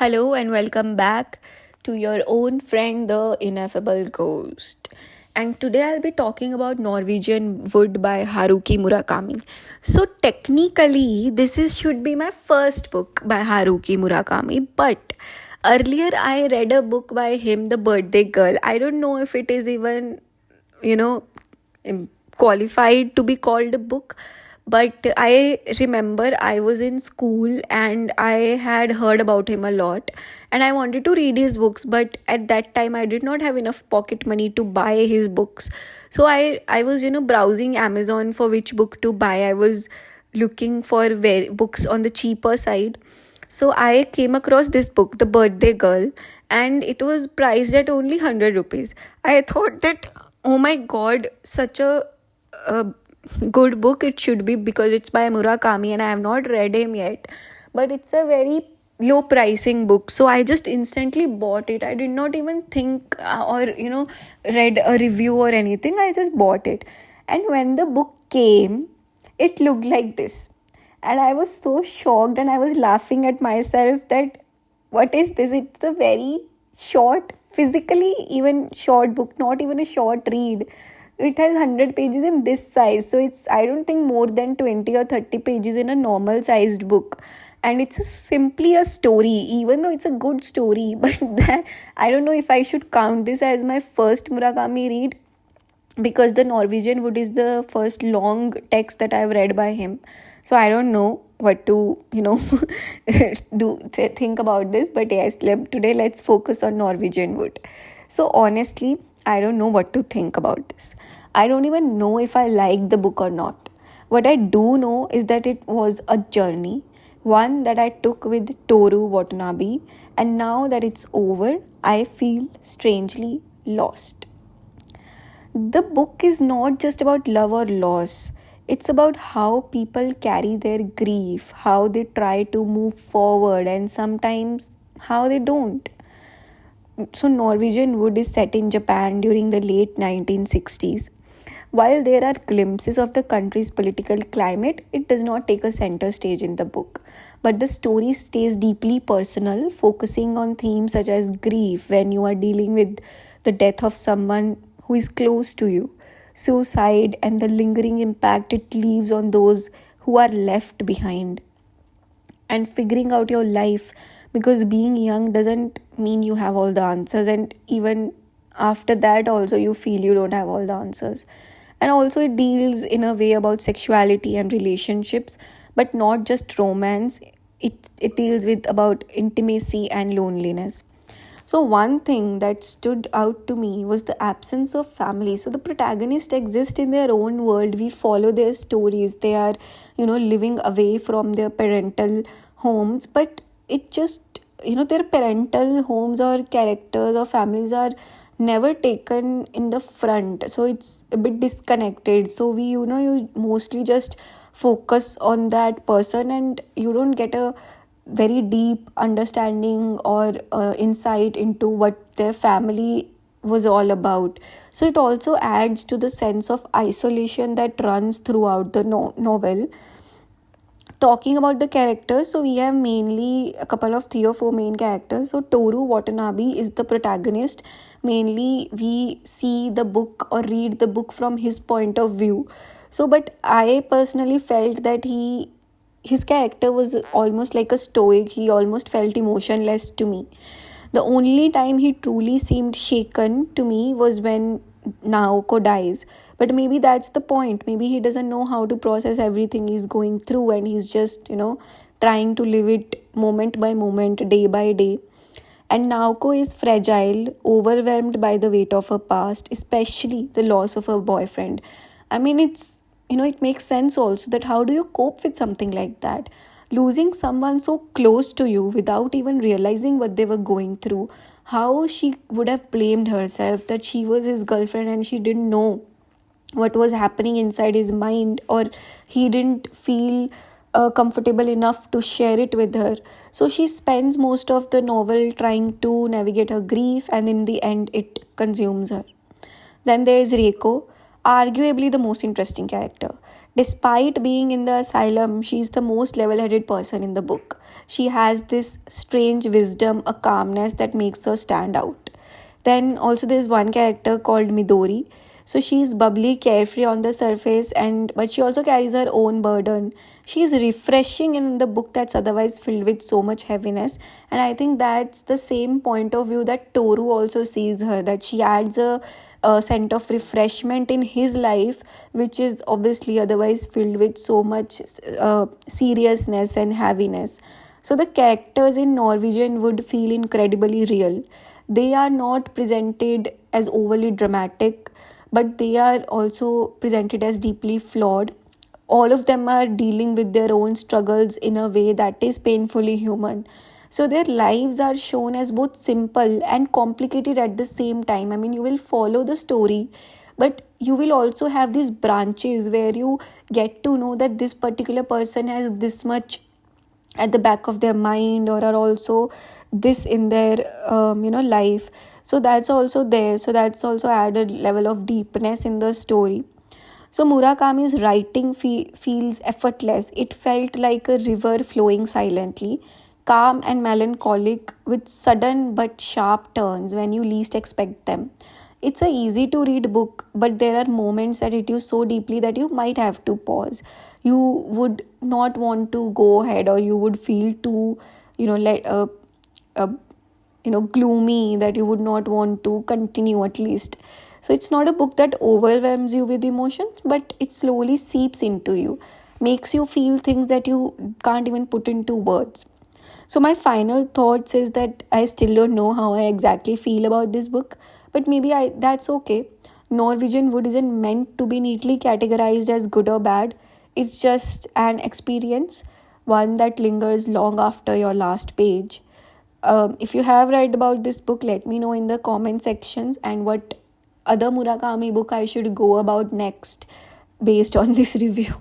Hello and welcome back to your own friend, the Ineffable Ghost. And today I'll be talking about Norwegian Wood by Haruki Murakami. So technically, should be my first book by Haruki Murakami, but earlier I read a book by him, The Birthday Girl. I don't know if it is even, you know, qualified to be called a book, but I remember I was in school and I had heard about him a lot and I wanted to read his books, but at that time I did not have enough pocket money to buy his books. So I was browsing Amazon for which book to buy. I was looking for books on the cheaper side. So I came across this book, The Birthday Girl, and it was priced at only 100 rupees. I thought that, oh my god, such a good book it should be because it's by Murakami and I have not read him yet. But it's a very low pricing book. So I just instantly bought it. I did not even think or, read a review or anything. I just bought it. And when the book came, it looked like this. And I was so shocked and I was laughing at myself that what is this? It's a very short, physically even short book, not even a short read. It has 100 pages in this size. So it's, I don't think, more than 20 or 30 pages in a normal sized book. And it's simply a story, even though it's a good story. But I don't know if I should count this as my first Murakami read because the Norwegian Wood is the first long text that I've read by him. So I don't know what to, think about this. But yes, today let's focus on Norwegian Wood. So honestly, I don't know what to think about this. I don't even know if I like the book or not. What I do know is that it was a journey, one that I took with Toru Watanabe, and now that it's over, I feel strangely lost. The book is not just about love or loss. It's about how people carry their grief, how they try to move forward, and sometimes how they don't. So, Norwegian Wood is set in Japan during the late 1960s. While there are glimpses of the country's political climate, it does not take a center stage in the book. But the story stays deeply personal, focusing on themes such as grief when you are dealing with the death of someone who is close to you, suicide, and the lingering impact it leaves on those who are left behind, and figuring out your life, because being young doesn't mean you have all the answers, and even after that also you feel you don't have all the answers. And also it deals in a way about sexuality and relationships, but not just romance. It deals with about intimacy and loneliness. So one thing that stood out to me was the absence of family. So the protagonists exist in their own world. We follow their stories. They are, living away from their parental homes. But it just, their parental homes or characters or families are never taken in the front. So it's a bit disconnected. So you mostly just focus on that person and you don't get a very deep understanding or insight into what their family was all about. So it also adds to the sense of isolation that runs throughout the novel. Talking about the characters, so we have mainly a couple of 3 or 4 main characters. So Toru Watanabe is the protagonist. Mainly we see the book or read the book from his point of view. So but I personally felt that his character was almost like a stoic. He almost felt emotionless to me. The only time he truly seemed shaken to me was when Naoko dies. But maybe that's the point. Maybe he doesn't know how to process everything he's going through and he's just, trying to live it moment by moment, day by day. And Naoko is fragile, overwhelmed by the weight of her past, especially the loss of her boyfriend. I mean, it makes sense also that how do you cope with something like that? Losing someone so close to you without even realizing what they were going through. How she would have blamed herself that she was his girlfriend and she didn't know what was happening inside his mind, or he didn't feel comfortable enough to share it with her. So she spends most of the novel trying to navigate her grief, and in the end it consumes her. Then there is Reiko, arguably the most interesting character. Despite being in the asylum, she's the most level headed person in the book. She has this strange wisdom, a calmness that makes her stand out. Then also there's one character called Midori. So she's bubbly, carefree on the surface, and but she also carries her own burden. She's refreshing in the book that's otherwise filled with so much heaviness. And I think that's the same point of view that Toru also sees her, that she adds a scent of refreshment in his life, which is obviously otherwise filled with so much seriousness and heaviness. So the characters in Norwegian Wood feel incredibly real. They are not presented as overly dramatic, but they are also presented as deeply flawed. All of them are dealing with their own struggles in a way that is painfully human. So their lives are shown as both simple and complicated at the same time. I mean, you will follow the story, but you will also have these branches where you get to know that this particular person has this much at the back of their mind, or are also this in their life. So that's also there, so that's also added level of deepness in the story. So Murakami's writing feels effortless. It felt like a river flowing silently, calm and melancholic, with sudden but sharp turns when you least expect them. It's a easy to read book, but there are moments that hit you so deeply that you might have to pause. You would not want to go ahead, or you would feel too, let uh, gloomy, that you would not want to continue at least. So it's not a book that overwhelms you with emotions, but it slowly seeps into you, makes you feel things that you can't even put into words. So my final thoughts is that I still don't know how I exactly feel about this book, but maybe I that's okay. Norwegian Wood isn't meant to be neatly categorized as good or bad. It's just an experience, one that lingers long after your last page. If you have read about this book, let me know in the comment sections, and what other Murakami book I should go about next based on this review.